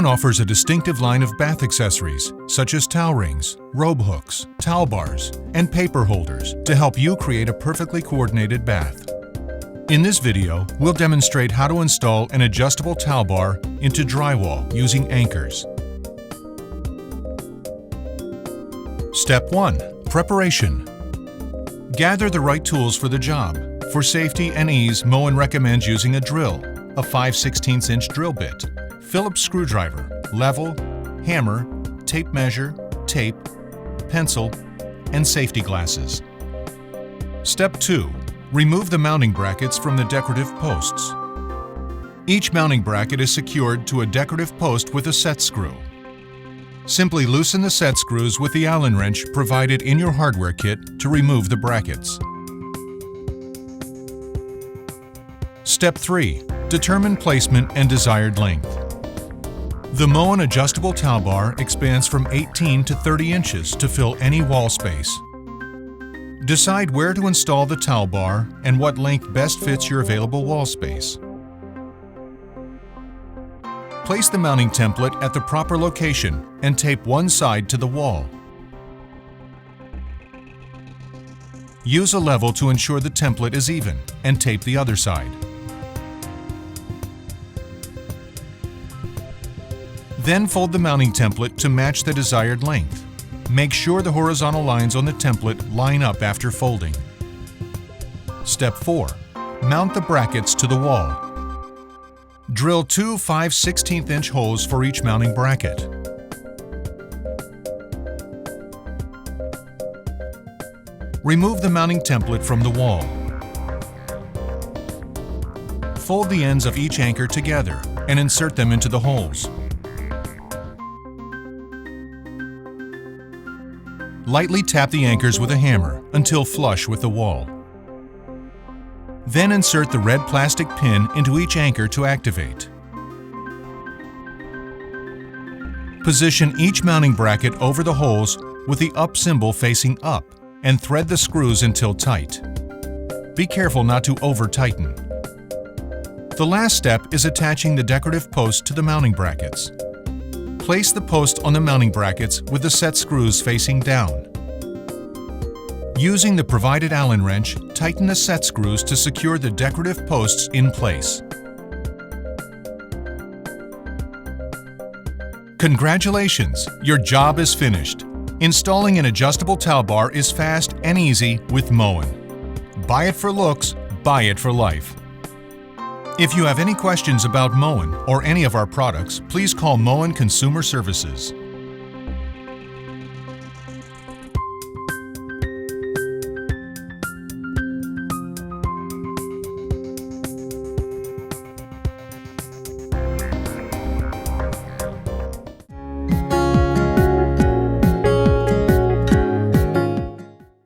offers a distinctive line of bath accessories, such as towel rings, robe hooks, towel bars, and paper holders to help you create a perfectly coordinated bath. In this video, we'll demonstrate how to install an adjustable towel bar into drywall using anchors. Step 1. Preparation. Gather the right tools for the job. For safety and ease, Moen recommends using a drill, a 5/16" drill bit, Phillips screwdriver, level, hammer, tape measure, tape, pencil, and safety glasses. Step 2. Remove the mounting brackets from the decorative posts. Each mounting bracket is secured to a decorative post with a set screw. Simply loosen the set screws with the Allen wrench provided in your hardware kit to remove the brackets. Step 3. Determine placement and desired length. The Moen Adjustable Towel Bar expands from 18 to 30 inches to fill any wall space. Decide where to install the towel bar and what length best fits your available wall space. Place the mounting template at the proper location and tape one side to the wall. Use a level to ensure the template is even and tape the other side. Then fold the mounting template to match the desired length. Make sure the horizontal lines on the template line up after folding. Step 4. Mount the brackets to the wall. Drill 2 5/16" holes for each mounting bracket. Remove the mounting template from the wall. Fold the ends of each anchor together and insert them into the holes. Lightly tap the anchors with a hammer until flush with the wall. Then insert the red plastic pin into each anchor to activate. Position each mounting bracket over the holes with the up symbol facing up and thread the screws until tight. Be careful not to over-tighten. The last step is attaching the decorative post to the mounting brackets. Place the post on the mounting brackets with the set screws facing down. Using the provided Allen wrench, tighten the set screws to secure the decorative posts in place. Congratulations! Your job is finished. Installing an adjustable towel bar is fast and easy with Moen. Buy it for looks, buy it for life. If you have any questions about Moen or any of our products, please call Moen Consumer Services.